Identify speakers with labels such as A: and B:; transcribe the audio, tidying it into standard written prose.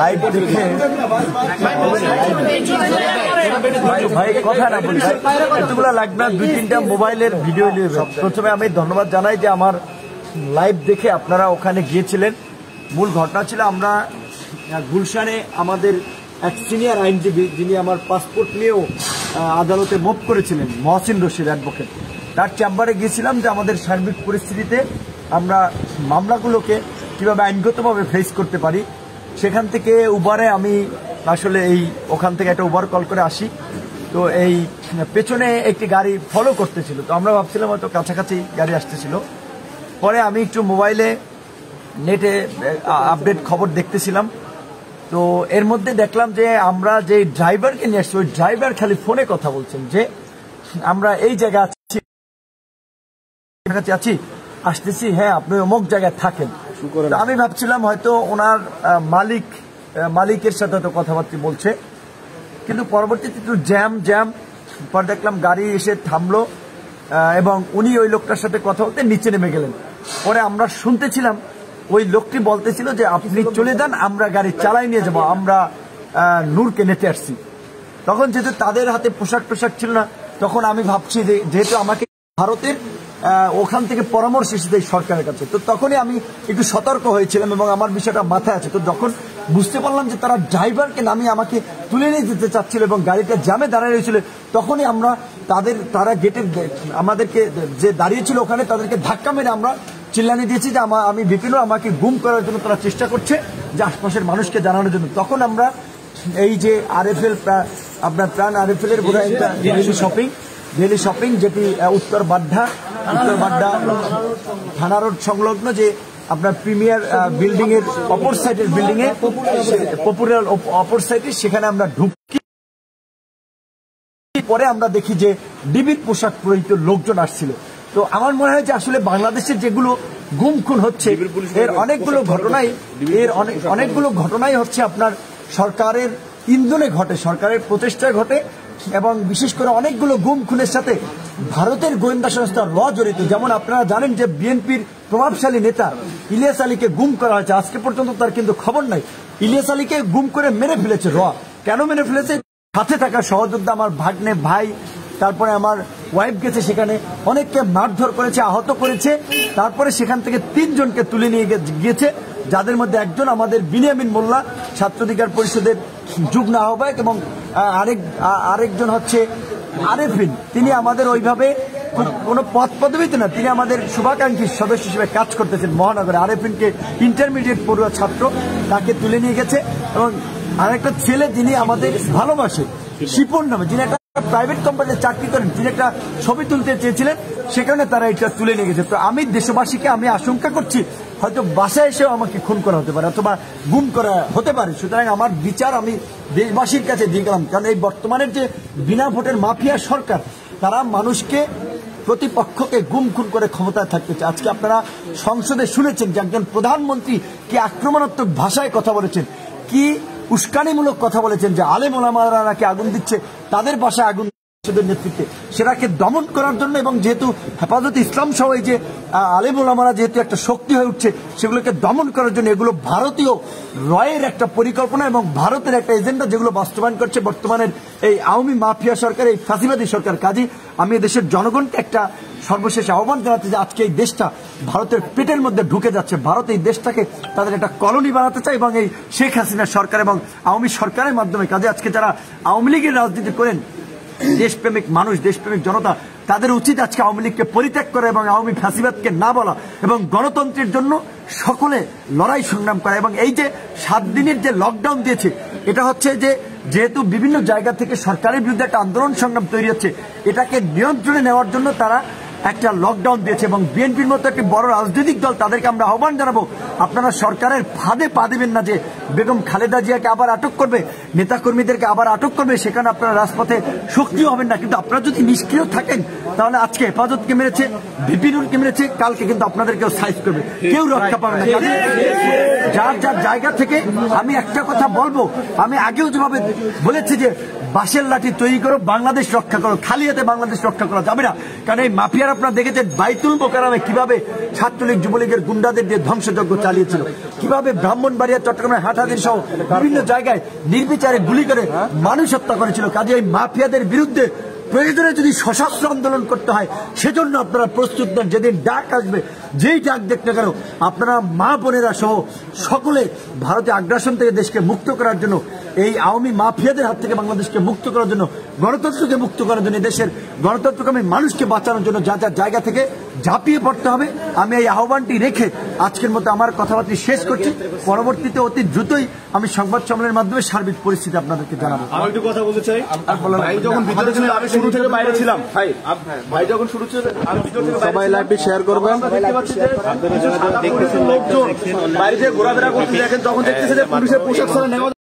A: Live দেখে ভাই কথা না বলি এতগুলো লাগবে না, 2-3টা মোবাইলের ভিডিও নিয়ে। প্রথমে আমি ধন্যবাদ জানাই যে আমার লাইভ দেখে আপনারা ওখানে গিয়েছিলেন। মূল ঘটনা ছিল আমরা গুলশানে আমাদের এক সিনিয়র আইনজীবী যিনি আমার পাসপোর্ট নিয়েও আদালতে মুভ করেছিলেন, মহসিন রশিদ অ্যাডভোকেট, তার চেম্বারে গিয়েছিলাম যে আমাদের সার্বিক পরিস্থিতিতে আমরা মামলাগুলোকে কীভাবে আইনগতভাবে ফেস করতে পারি। সেখান থেকে উবারে আমি আসলে ওখান থেকে একটা উবার কল করে আসি, তো এই পেছনে একটি গাড়ি ফলো করতেছিল, তো আমরা ভাবছিলাম হয়তো কাছাকাছি গাড়ি আসতেছিল। পরে আমি একটু মোবাইলে নেটে আপডেট খবর দেখতেছিলাম, তো এর মধ্যে দেখলাম যে আমরা যে ড্রাইভারকে নিয়ে আসছি ওই ড্রাইভার খালি ফোনে কথা বলছেন যে আমরা এই জায়গায় আছি আসতেছি, হ্যাঁ আপনি অমুক জায়গায় থাকেন। আমি ভাবছিলাম হয়তো ওনার মালিকের সাথে হয়তো কথাবার্তা বলছে, কিন্তু পরবর্তীতে একটু জ্যাম পর দেখলাম গাড়ি এসে থামলো এবং উনি ওই লোকটার সাথে কথা বলতে নিচে নেমে গেলেন। পরে আমরা শুনতেছিলাম ওই লোকটি বলতেছিল যে আপনি চলে যান, আমরা গাড়ি চালাই নিয়ে যাবো, আমরা নূরকে নিতে আসছি। তখন যেহেতু তাদের হাতে পোশাক ছিল না, তখন আমি ভাবছি যে যেহেতু আমাকে ভারতের ওখান থেকে পরামর্শ এসেছে সরকারের কাছে, তো তখনই আমি একটু সতর্ক হয়েছিলাম এবং আমার বিষয়টা মাথায় আছে। তো যখন বুঝতে পারলাম যে তারা ড্রাইভারকে নামিয়ে আমাকে তুলে নিয়ে যেতে চাচ্ছিল এবং গাড়িটা জ্যামে দাঁড়িয়ে রয়েছিল, তখনই আমরা তারা গেটের আমাদেরকে যে দাঁড়িয়েছিল ওখানে তাদেরকে ধাক্কা মেরে আমরা চিল্লানি দিয়েছি যে আমি বিপিন, আমাকে গুম করার জন্য তারা চেষ্টা করছে, যে আশপাশের মানুষকে জানানোর জন্য। তখন আমরা এই যে RFL আপনার প্রাণ RFL এর বোধহয় একটা ডেইলি শপিং যেটি উত্তর বাড্ডা থানা রোড সংলগ্ন যে আপনার প্রিমিয়ার বিল্ডিং এর অপর সাইডের বিল্ডিং এ পপুলার অপর সাইডে, সেখানে আমরা ঢুকি। পরে আমরা দেখি যে ডিবির পোশাক পরিহিত লোকজন আসছিল। তো আমার মনে হয় যে আসলে বাংলাদেশের যেগুলো গুম খুন হচ্ছে এর অনেকগুলো ঘটনাই হচ্ছে আপনার সরকারের ইন্ধনে ঘটে, সরকারের প্রচেষ্টায় ঘটে, এবং বিশেষ করে অনেকগুলো গুম খুনের সাথে ভারতের গোয়েন্দা সংস্থা র জড়িত। যেমন আপনারা জানেন যে বিএনপির প্রভাবশালী নেতা ইলিয়াস আলীকে গুম করা হয়েছে, আজকে পর্যন্ত তার কিন্তু খবর নাই। ইলিয়াস আলীকে গুম করে মেরে ফেলেছে র। কেন মেরে ফেলেছে? সাথে থাকা সহযোদ্ধা আমার ভাগ্নে ভাই, তারপরে আমার ওয়াইফ গেছে সেখানে, অনেককে মারধর করেছে, আহত করেছে। তারপরে সেখান থেকে 3 জনকে তুলে নিয়ে গিয়েছে, যাদের মধ্যে একজন আমাদের বিনিয়ামিন মোল্লা, ছাত্র অধিকার পরিষদের যুগ্ম আহ্বায়ক, এবং আরেকজন হচ্ছে আরেফিন। তিনি আমাদের ওইভাবে কোনো পদ পদবিতে না, তিনি আমাদের শুভাকাঙ্ক্ষী সদস্য হিসেবে কাজ করতেছেন মহানগরে। আরেফিনকে ইন্টারমিডিয়েট পড়ুয়া ছাত্র, তাকে তুলে নিয়ে গেছে। এবং আরেকটা ছেলে যিনি আমাদের ভালোবাসে, শিপন নামে, যিনি একটা প্রাইভেট কোম্পানিতে চাকরি করেন, তিনি একটা ছবি তুলতে চেয়েছিলেন, সেখানে তারা এটা তুলে নিয়ে গেছে। তো আমি দেশবাসীকে আশঙ্কা করছি হয়তো বাসায় এসেও আমাকে খুন করা হতে পারে অথবা গুম করা হতে পারে। সুতরাং আমার বিচার আমি দেশবাসীর কাছে দিয়ে গেলাম, কারণ এই বর্তমানের যে বিনা ভোটের মাফিয়া সরকার, তারা মানুষকে প্রতিপক্ষকে গুম খুন করে ক্ষমতায় থাকতে চায়। আজকে আপনারা সংসদে শুনেছেন যে একজন প্রধানমন্ত্রী কি আক্রমণাত্মক ভাষায় কথা বলেছেন, কি উস্কানিমূলক কথা বলেছেন, যে আলেম ওলামারা নাকি আগুন দিচ্ছে, তাদের বাসায় আগুন নেতৃত্বে, সেটাকে দমন করার জন্য। এবং যেহেতু হেফাজতে ইসলাম সহ এই যে আলেম ওলামারা যেহেতু একটা শক্তি হয়ে উঠছে, সেগুলোকে দমন করার জন্য এগুলো ভারতীয় রয়ের একটা পরিকল্পনা এবং ভারতের একটা এজেন্ডা, যেগুলো বাস্তবায়ন করছে বর্তমানের এই আওয়ামী মাফিয়া সরকার, এই ফাঁসিবাদী সরকার। কাজী আমি দেশের জনগণকে একটা সর্বশেষ আহ্বান জানাতে যে আজকে এই দেশটা ভারতের পেটের মধ্যে ঢুকে যাচ্ছে। ভারত এই দেশটাকে তাদের একটা কলোনি বানাতে চায়, এবং এই শেখ হাসিনা সরকার এবং আওয়ামী সরকারের মাধ্যমে। কাজে আজকে যারা আওয়ামী লীগের রাজনীতি করেন, দেশপ্রেমিক মানুষ, দেশপ্রেমিক জনতা, তাদের উচিত আজকে আওয়ামী লীগকে পরিত্যাগ করা এবং আওয়ামী ফ্যাসিবাদকে না বলা, এবং গণতন্ত্রের জন্য সকলে লড়াই সংগ্রাম করা। এবং এই যে 7 দিনের যে লকডাউন দিয়েছে, এটা হচ্ছে যে যেহেতু বিভিন্ন জায়গা থেকে সরকারের বিরুদ্ধে একটা আন্দোলন সংগ্রাম তৈরি হচ্ছে, এটাকে নিয়ন্ত্রণে নেওয়ার জন্য তারা একটা লকডাউন দিয়েছে। এবং বিএনপির মতো একটি বড় রাজনৈতিক দল, তাদেরকে আমরা আহ্বান জানাবো, আপনারা সরকারের ফাঁদে পা দেবেন না যে বেগম খালেদা জিয়াকে আবার আটক করবে নেতাকর্মীদেরকে আবার আটক করবে, সেখানে আপনারা রাজপথে সক্রিয় হবেন না। কিন্তু আপনারা যদি নিষ্ক্রিয় থাকেন তাহলে আজকে হেফাজতকে মেরেছে, ভিপিনুরকে মেরেছে, কালকে কিন্তু আপনাদেরকেও সাইজ করবে, কেউ রক্ষা পাবে না। যার যার জায়গা থেকে আমি একটা কথা বলবো, আমি আগেও যেভাবে বলেছি যে বাঁশের লাঠি তৈরি করো, বাংলাদেশ রক্ষা করো, খালি হাতে বাংলাদেশ রক্ষা করা যাবে না। কারণ এই মাফিয়ার আপনারা দেখেছেন বাইতুল মোকাররমে কিভাবে ছাত্রলীগ যুবলীগের গুন্ডাদের দিয়ে ধ্বংসযজ্ঞ চালিয়েছিল, কিভাবে ব্রাহ্মণবাড়িয়া, চট্টগ্রামের হাটহাজারী সহ বিভিন্ন জায়গায় নির্বিচারে গুলি করে মানুষ হত্যা করেছিল। কাজে এই মাফিয়াদের বিরুদ্ধে প্রয়োজনে যদি সশস্ত্র আন্দোলন করতে হয় সেজন্য আপনারা প্রস্তুত নেন। যেদিন ডাক আসবে, যেই ডাক দেখতে কেন আপনারা মা বোনেরা সহ সকলে ভারতের আগ্রাসন থেকে দেশকে মুক্ত করার জন্য, এই আওয়ামী মাফিয়াদের হাত থেকে বাংলাদেশকে মুক্ত করার জন্য, গণতন্ত্রকে মুক্ত করার জন্য, দেশের গণতন্ত্রকামী মানুষকে বাঁচানোর জন্য যা যা জায়গা থেকে ঝাঁপিয়ে পড়তে হবে, আমি এই আহ্বানটি রেখে আজকের মতো আমার কথাবার্তা শেষ করছি। পরবর্তীতে অতি দ্রুতই আমি সংবাদ সম্মেলনের মাধ্যমে সার্বিক পরিস্থিতি আপনাদেরকে জানাবো।
B: আমি একটু কথা বলতে চাই। ভাই যখন ভিতরে ছিল, আমি শুরু থেকে বাইরে ছিলাম। ভাই যখন শুরু ছিল, আমি ভিতর থেকে সবাই লাইভটি শেয়ার করবেন। দেখতে পাচ্ছি যে দেখতেছেন লোকজন বাইরে থেকে ঘোরাফেরা করতে দেখেন, তখন দেখতেছে যে পুলিশের পোশাক ছাড়া নেওয়া